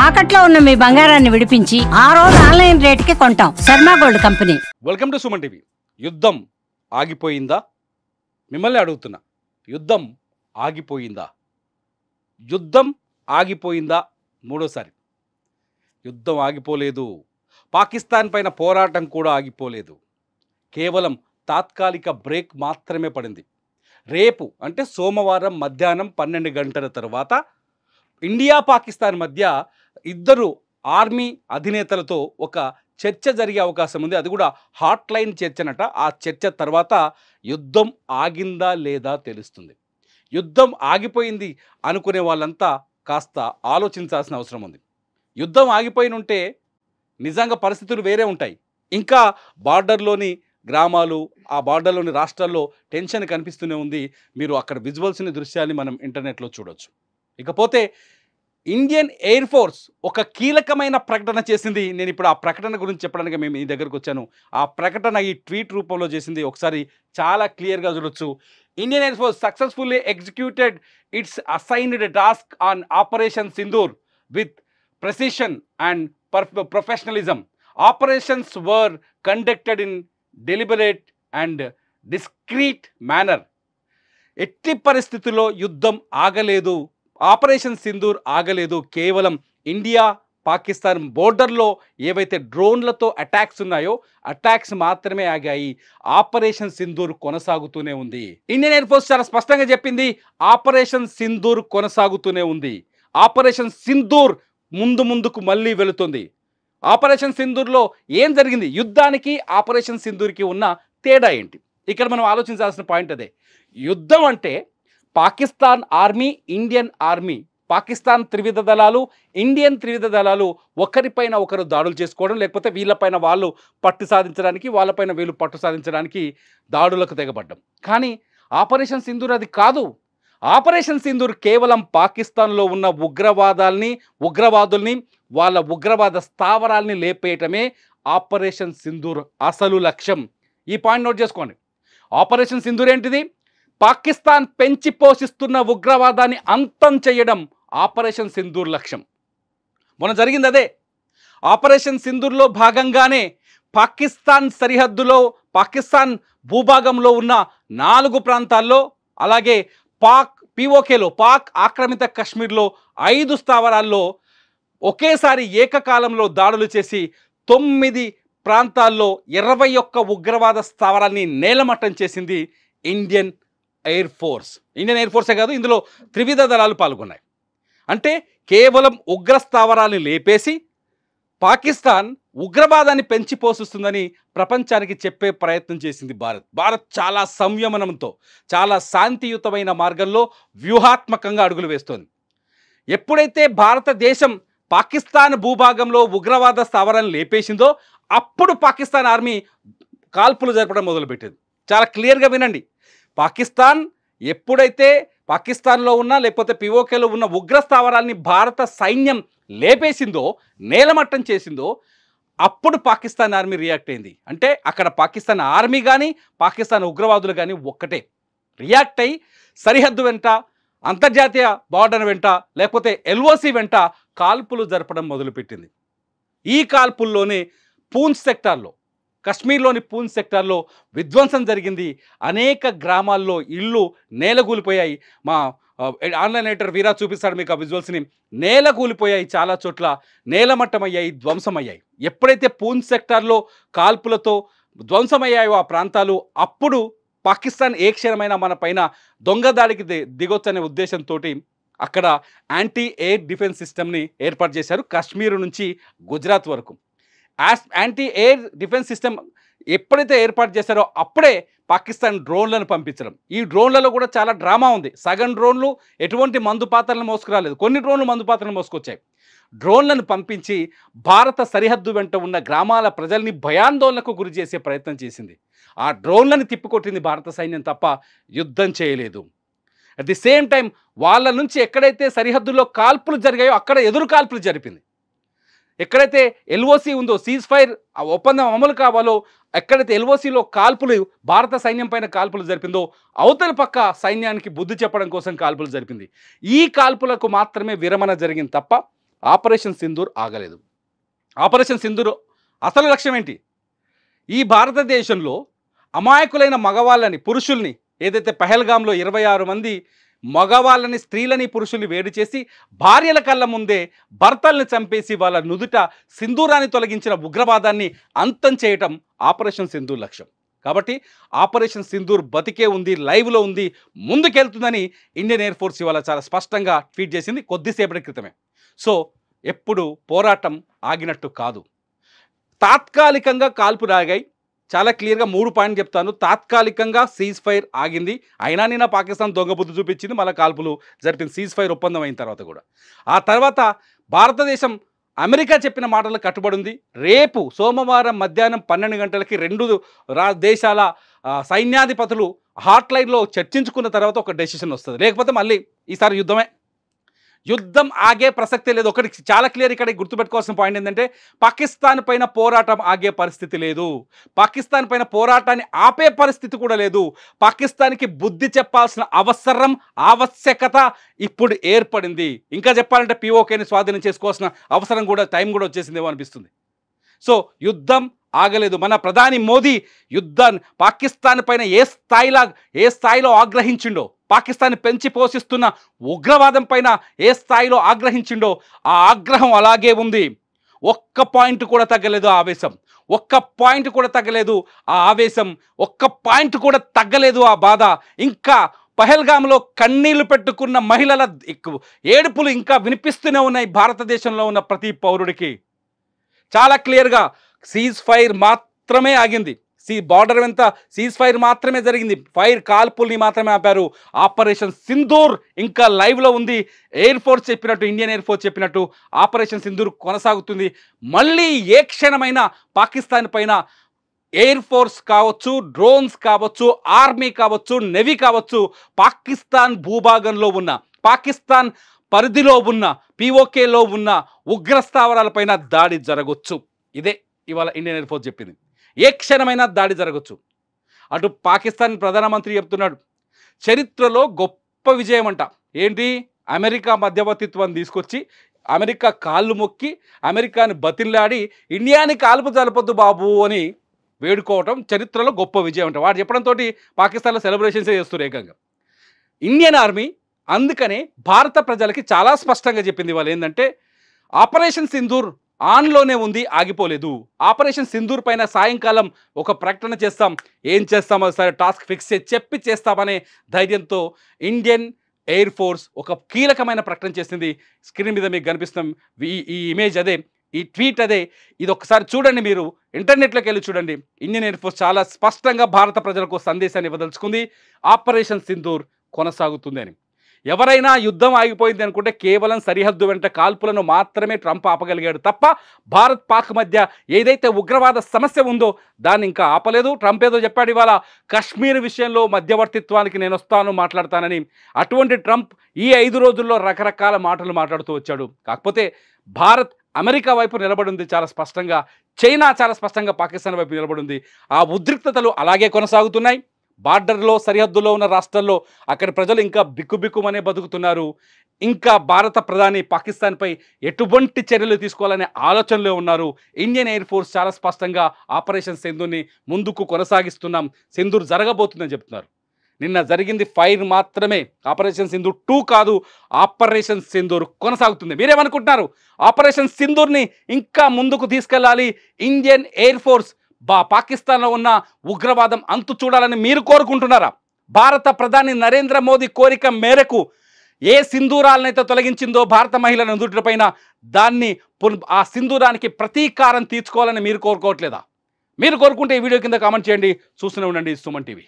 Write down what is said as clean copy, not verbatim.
తాకట్లో ఉన్న మీ బంగారాన్ని విడిపించి ఆ రోజు ఆన్లైన్ రేటుకి కొంటాం. Sharma gold company. Welcome to Suman TV. యుద్ధం ఆగిపోయిందా? మిమ్మల్ని అడుగుతున్నా, యుద్ధం ఆగిపోయిందా? యుద్ధం ఆగిపోయిందా? మూడోసారి యుద్ధం ఆగిపోలేదు. పాకిస్తాన్ పైన పోరాటం కూడా ఆగిపోలేదు. కేవలం తాత్కాలిక బ్రేక్ మాత్రమే పడింది. రేపు అంటే సోమవారం మధ్యాహ్నం 12 గంటల తర్వాత ఇండియా పాకిస్తాన్ మధ్య ఇద్దరు ఆర్మీ అధినేతలతో ఒక చర్చ జరిగే అవకాశం ఉంది. అది కూడా హాట్ లైన్ చర్చనట. ఆ చర్చ తర్వాత యుద్ధం ఆగిందా లేదా తెలుస్తుంది. యుద్ధం ఆగిపోయింది అనుకునే వాళ్ళంతా కాస్త ఆలోచించాల్సిన అవసరం ఉంది. యుద్ధం ఆగిపోయినుంటే నిజంగా పరిస్థితులు వేరే ఉంటాయి. ఇంకా బార్డర్లోని గ్రామాలు, ఆ బార్డర్లోని రాష్ట్రాల్లో టెన్షన్ కనిపిస్తూనే ఉంది. మీరు అక్కడ విజువల్స్ని, దృశ్యాన్ని మనం ఇంటర్నెట్లో చూడొచ్చు. ఇకపోతే ఇండియన్ ఎయిర్ ఫోర్స్ ఒక కీలకమైన ప్రకటన చేసింది. నేను ఇప్పుడు ఆ ప్రకటన గురించి చెప్పడానికి మేము ఈ దగ్గరకు వచ్చాను. ఆ ప్రకటన ఈ ట్వీట్ రూపంలో చేసింది. ఒకసారి చాలా క్లియర్గా చూడొచ్చు. Indian air force successfully executed it's assigned task on operation Sindoor with precision and professionalism. Operations were conducted in deliberate and discreet manner. ఎట్టి పరిస్థితుల్లో యుద్ధం ఆగలేదు. ఆపరేషన్ సింధూర్ ఆగలేదు. కేవలం ఇండియా పాకిస్తాన్ బోర్డర్లో ఏవైతే డ్రోన్లతో అటాక్స్ ఉన్నాయో అటాక్స్ మాత్రమే ఆగాయి. ఆపరేషన్ సింధూర్ కొనసాగుతూనే ఉంది. ఇండియన్ ఎయిర్ ఫోర్స్ చాలా స్పష్టంగా చెప్పింది, ఆపరేషన్ సింధూర్ కొనసాగుతూనే ఉంది. ఆపరేషన్ సింధూర్ ముందుకు మళ్ళీ వెళుతుంది. ఆపరేషన్ సింధూర్లో ఏం జరిగింది? యుద్ధానికి ఆపరేషన్ సింధూర్కి ఉన్న తేడా ఏంటి? ఇక్కడ మనం ఆలోచించాల్సిన పాయింట్ అదే. యుద్ధం అంటే Pakistan army, Indian army, Pakistan త్రివిధ దళాలు, ఇండియన్ త్రివిధ దళాలు ఒకరిపైన ఒకరు దాడులు చేసుకోవడం, లేకపోతే వీళ్ళపైన వాళ్ళు పట్టు సాధించడానికి, వాళ్ళపైన వీళ్ళు పట్టు సాధించడానికి దాడులకు తెగబడ్డం. కానీ ఆపరేషన్ సింధూర్ అది కాదు. ఆపరేషన్ సింధూర్ కేవలం పాకిస్తాన్లో ఉన్న ఉగ్రవాదుల్ని వాళ్ళ ఉగ్రవాద స్థావరాల్ని లేపేయటమే ఆపరేషన్ సింధూర్ అసలు లక్ష్యం. ఈ పాయింట్ నోట్ చేసుకోండి. ఆపరేషన్ సింధూర్ ఏంటిది? పాకిస్తాన్ పెంచి పోషిస్తున్న ఉగ్రవాదాన్ని అంతం చేయడం ఆపరేషన్ సింధూర్ లక్ష్యం. మొన్న జరిగింది అదే. ఆపరేషన్ సింధూర్లో భాగంగానే పాకిస్తాన్ సరిహద్దులో, పాకిస్తాన్ భూభాగంలో ఉన్న 4 ప్రాంతాల్లో, అలాగే POKలో పాక్ ఆక్రమిత కశ్మీర్లో 5 స్థావరాల్లో ఒకేసారి ఏకకాలంలో దాడులు చేసి 9 ప్రాంతాల్లో 21 ఉగ్రవాద స్థావరాల్ని నేలమట్టం చేసింది Indian air force. Indian air ఫోర్సే కాదు, ఇందులో త్రివిధ దళాలు పాల్గొన్నాయి. అంటే కేవలం ఉగ్ర స్థావరాల్ని లేపేసి పాకిస్తాన్ ఉగ్రవాదాన్ని పెంచి పోషిస్తుందని ప్రపంచానికి చెప్పే ప్రయత్నం చేసింది భారత్ చాలా సంయమనంతో, చాలా శాంతియుతమైన మార్గంలో వ్యూహాత్మకంగా అడుగులు వేస్తోంది. ఎప్పుడైతే భారతదేశం పాకిస్తాన్ భూభాగంలో ఉగ్రవాద స్థావరాలను లేపేసిందో అప్పుడు పాకిస్తాన్ ఆర్మీ కాల్పులు జరపడం మొదలుపెట్టింది. చాలా క్లియర్గా వినండి. పాకిస్తాన్ ఎప్పుడైతే పాకిస్తాన్లో ఉన్న, లేకపోతే POKలో ఉన్న ఉగ్ర స్థావరాల్ని భారత సైన్యం లేపేసిందో, నేలమట్టం చేసిందో, అప్పుడు పాకిస్తాన్ ఆర్మీ రియాక్ట్ అయింది. అంటే అక్కడ పాకిస్తాన్ ఆర్మీ కానీ పాకిస్తాన్ ఉగ్రవాదులు కానీ ఒక్కటే రియాక్ట్ అయ్యి సరిహద్దు వెంట, అంతర్జాతీయ బార్డర్ వెంట, లేకపోతే LOC వెంట కాల్పులు జరపడం మొదలుపెట్టింది. ఈ కాల్పుల్లోనే పూంచ్ సెక్టార్లో, కశ్మీర్లోని పూంచ్ సెక్టార్లో విధ్వంసం జరిగింది. అనేక గ్రామాల్లో ఇళ్ళు నేలగూలిపోయాయి. మా ఆన్లైన్ ఎడిటర్ వీరా చూపిస్తాడు మీకు ఆ విజువల్స్ని. నేలగూలిపోయాయి, చాలా చోట్ల నేలమట్టమయ్యాయి, ధ్వంసమయ్యాయి. ఎప్పుడైతే పూంచ్ సెక్టార్లో కాల్పులతో ధ్వంసమయ్యాయో ఆ ప్రాంతాలు, అప్పుడు పాకిస్తాన్ ఏ క్షణమైనా మన పైన దొంగదాడికి దిగొచ్చనే ఉద్దేశంతో అక్కడ యాంటీ ఎయిర్ డిఫెన్స్ సిస్టమ్ని ఏర్పాటు చేశారు. కాశ్మీర్ నుంచి గుజరాత్ వరకు యాంటీ ఎయిర్ డిఫెన్స్ సిస్టమ్ ఎప్పుడైతే ఏర్పాటు చేశారో అప్పుడే పాకిస్తాన్ డ్రోన్లను పంపించడం. ఈ డ్రోన్లలో కూడా చాలా డ్రామా ఉంది. సగం డ్రోన్లు ఎటువంటి మందు పాత్రలను మోసుకురాలేదు, కొన్ని డ్రోన్లు మందు పాత్రలను మోసుకొచ్చాయి. డ్రోన్లను పంపించి భారత సరిహద్దు వెంట ఉన్న గ్రామాల ప్రజల్ని భయాందోళనకు గురి చేసే ప్రయత్నం చేసింది. ఆ డ్రోన్లను తిప్పికొట్టింది భారత సైన్యం తప్ప యుద్ధం చేయలేదు. అట్ ది సేమ్ టైం వాళ్ళ నుంచి ఎక్కడైతే సరిహద్దుల్లో కాల్పులు జరిగాయో అక్కడ ఎదురు కాల్పులు జరిపింది. ఎక్కడైతే LOC ఉందో, సీజ్ ఫైర్ ఒప్పందం అమలు కావాలో, ఎక్కడైతే LOCలో కాల్పులు, భారత సైన్యం పైన కాల్పులు జరిపిందో అవతలి పక్క సైన్యానికి బుద్ధి చెప్పడం కోసం కాల్పులు జరిపింది. ఈ కాల్పులకు మాత్రమే విరమణ జరిగింది తప్ప ఆపరేషన్ సింధూర్ ఆగలేదు. ఆపరేషన్ సింధూర్ అసలు లక్ష్యం ఏంటి? ఈ భారతదేశంలో అమాయకులైన మగవాళ్ళని, పురుషుల్ని, ఏదైతే పహల్గాంలో 26 మంది మగవాళ్ళని, స్త్రీలని, పురుషుల్ని వేడి చేసి భార్యల కళ్ళ ముందే భర్తల్ని చంపేసి వాళ్ళ నుదుట సింధూరాన్ని తొలగించిన ఉగ్రవాదాన్ని అంతం చేయటం ఆపరేషన్ సింధూర్ లక్ష్యం. కాబట్టి ఆపరేషన్ సింధూర్ బతికే ఉంది, లైవ్లో ఉంది, ముందుకెళ్తుందని ఇండియన్ ఎయిర్ ఫోర్స్ ఇవాళ చాలా స్పష్టంగా ట్వీట్ చేసింది కొద్దిసేపటి క్రితమే. సో ఎప్పుడు పోరాటం ఆగినట్టు కాదు. తాత్కాలికంగా కాల్పులు ఆగాయి. చాలా క్లియర్గా 3 పాయింట్ చెప్తాను. తాత్కాలికంగా సీజ్ ఫైర్ ఆగింది. అయినా నిన్న పాకిస్తాన్ దొంగ బుద్ధి చూపించింది, మళ్ళీ కాల్పులు జరిపింది సీజ్ ఫైర్ ఒప్పందం అయిన తర్వాత కూడా. ఆ తర్వాత భారతదేశం అమెరికా చెప్పిన మాటలు కట్టుబడి ఉంది. రేపు సోమవారం మధ్యాహ్నం 12 గంటలకి 2 దేశాల సైన్యాధిపతులు హాట్లైన్లో చర్చించుకున్న తర్వాత ఒక డెసిషన్ వస్తుంది. లేకపోతే మళ్ళీ ఈసారి యుద్ధమే. యుద్ధం ఆగే ప్రసక్తే లేదు. ఒకటి చాలా క్లియర్ ఇక్కడ గుర్తుపెట్టుకోవాల్సిన పాయింట్ ఏంటంటే పాకిస్తాన్ పైన పోరాటం ఆగే పరిస్థితి లేదు. పాకిస్తాన్ పైన పోరాటాన్ని ఆపే పరిస్థితి కూడా లేదు. పాకిస్తాన్కి బుద్ధి చెప్పాల్సిన ఆవశ్యకత ఇప్పుడు ఏర్పడింది. ఇంకా చెప్పాలంటే POKని స్వాధీనం చేసుకోవాల్సిన అవసరం కూడా, టైం కూడా వచ్చేసిందేమో అనిపిస్తుంది. సో యుద్ధం ఆగలేదు. మన ప్రధాని మోదీ యుద్ధాన్ని పాకిస్తాన్ పైన ఏ స్థాయిలో ఆగ్రహించిండో, పాకిస్తాన్ పెంచి పోషిస్తున్న ఉగ్రవాదం పైన ఏ స్థాయిలో ఆగ్రహించిండో ఆ ఆగ్రహం అలాగే ఉంది. ఒక్క పాయింట్ కూడా తగ్గలేదు ఆ ఆవేశం. ఒక్క పాయింట్ కూడా తగ్గలేదు ఆ ఆవేశం. ఒక్క పాయింట్ కూడా తగ్గలేదు ఆ బాధ. ఇంకా పహల్గాంలో కన్నీళ్లు పెట్టుకున్న మహిళల ఏడుపులు ఇంకా వినిపిస్తూనే ఉన్నాయి భారతదేశంలో ఉన్న ప్రతి పౌరుడికి. చాలా క్లియర్గా సీజ్ ఫైర్ మాత్రమే ఆగింది. బార్డర్ వెంట సీజ్ ఫైర్ మాత్రమే జరిగింది. ఫైర్ కాల్పుల్ని మాత్రమే ఆపారు. ఆపరేషన్ సింధూర్ ఇంకా లైవ్లో ఉంది. ఎయిర్ ఫోర్స్ చెప్పినట్టు, ఇండియన్ ఎయిర్ ఫోర్స్ చెప్పినట్టు ఆపరేషన్ సింధూర్ కొనసాగుతుంది. మళ్ళీ ఏ క్షణమైన పాకిస్తాన్ పైన ఎయిర్ ఫోర్స్ కావచ్చు, డ్రోన్స్ కావచ్చు, ఆర్మీ కావచ్చు, నేవీ కావచ్చు, పాకిస్తాన్ భూభాగంలో ఉన్న, పాకిస్తాన్ పరిధిలో ఉన్న, POKలో ఉన్న ఉగ్ర స్థావరాలపైన దాడి జరగవచ్చు. ఇదే ఇవాళ ఇండియన్ ఎయిర్ ఫోర్స్ చెప్పింది. ఏ క్షణమైనా దాడి జరగచ్చు. అటు పాకిస్తాన్ ప్రధానమంత్రి చెప్తున్నాడు, చరిత్రలో గొప్ప విజయం అంట. ఏంటి? అమెరికా మధ్యవర్తిత్వాన్ని తీసుకొచ్చి, అమెరికా కాళ్ళు మొక్కి, అమెరికాని బతిన్లాడి ఇండియాని కాల్పు జరపొద్దు బాబు అని వేడుకోవటం చరిత్రలో గొప్ప విజయం అంట. వాడు చెప్పడంతో పాకిస్తాన్లో సెలబ్రేషన్సే చేస్తారు ఏకంగా. ఇండియన్ ఆర్మీ అందుకనే భారత ప్రజలకి చాలా స్పష్టంగా చెప్పింది వాళ్ళు ఏంటంటే, ఆపరేషన్ సింధూర్ ఆన్లోనే ఉంది, ఆగిపోలేదు. ఆపరేషన్ సింధూర్ పైన సాయంకాలం ఒక ప్రకటన చేస్తాం. ఏం చేస్తామో సరే టాస్క్ ఫిక్స్ చెప్పి చేస్తామనే ధైర్యంతో ఇండియన్ ఎయిర్ ఫోర్స్ ఒక కీలకమైన ప్రకటన చేసింది. స్క్రీన్ మీద మీకు కనిపిస్తాం ఈ ఇమేజ్ అదే, ఈ ట్వీట్ అదే. ఇది ఒకసారి చూడండి, మీరు ఇంటర్నెట్లోకి వెళ్ళి చూడండి. ఇండియన్ ఎయిర్ ఫోర్స్ చాలా స్పష్టంగా భారత ప్రజలకు సందేశాన్ని ఇవ్వదలుచుకుంది. ఆపరేషన్ సింధూర్ కొనసాగుతుంది అని. ఎవరైనా యుద్ధం ఆగిపోయింది అనుకుంటే కేవలం సరిహద్దు వెంట కాల్పులను మాత్రమే ట్రంప్ ఆపగలిగాడు తప్ప భారత్ పాక్ మధ్య ఏదైతే ఉగ్రవాద సమస్య ఉందో దాన్ని ఇంకా ఆపలేదు. ట్రంప్ ఏదో చెప్పాడు ఇవాళ కశ్మీర్ విషయంలో మధ్యవర్తిత్వానికి నేను వస్తాను, మాట్లాడతానని. అటువంటి ట్రంప్ ఈ 5 రోజుల్లో రకరకాల మాటలు మాట్లాడుతూ వచ్చాడు. కాకపోతే భారత్ అమెరికా వైపు నిలబడింది చాలా స్పష్టంగా, చైనా చాలా స్పష్టంగా పాకిస్తాన్ వైపు నిలబడింది. ఆ ఉద్రిక్తతలు అలాగే కొనసాగుతున్నాయి. బార్డర్లో, సరిహద్దులో ఉన్న రాష్ట్రాల్లో అక్కడి ప్రజలు ఇంకా బిక్కుబిక్కుమనే బతుకుతున్నారు. ఇంకా భారత ప్రధాని పాకిస్తాన్పై ఎటువంటి చర్యలు తీసుకోవాలనే ఆలోచనలో ఉన్నారు. ఇండియన్ ఎయిర్ ఫోర్స్ చాలా స్పష్టంగా ఆపరేషన్ సింధూర్ని ముందుకు కొనసాగిస్తున్నాం, సింధూర్ జరగబోతుందని చెప్తున్నారు. నిన్న జరిగింది ఫైర్ మాత్రమే, ఆపరేషన్ సింధూర్ 2 కాదు, ఆపరేషన్ సింధూర్ కొనసాగుతుంది. మీరేమనుకుంటున్నారు? ఆపరేషన్ సింధూర్ని ఇంకా ముందుకు తీసుకెళ్ళాలి ఇండియన్ ఎయిర్ ఫోర్స్, పాకిస్తాన్లో ఉన్న ఉగ్రవాదం అంతు చూడాలని మీరు కోరుకుంటున్నారా? భారత ప్రధాని నరేంద్ర మోదీ కోరిక మేరకు ఏ సింధూరాలనైతే తొలగించిందో భారత మహిళల నుదుటిపైన, దాన్ని ఆ సింధూరానికి ప్రతీకారం తీర్చుకోవాలని మీరు కోరుకోవట్లేదా? మీరు కోరుకుంటే ఈ వీడియో కింద కామెంట్ చేయండి. చూస్తూనే ఉండండి సుమన్ టీవీ.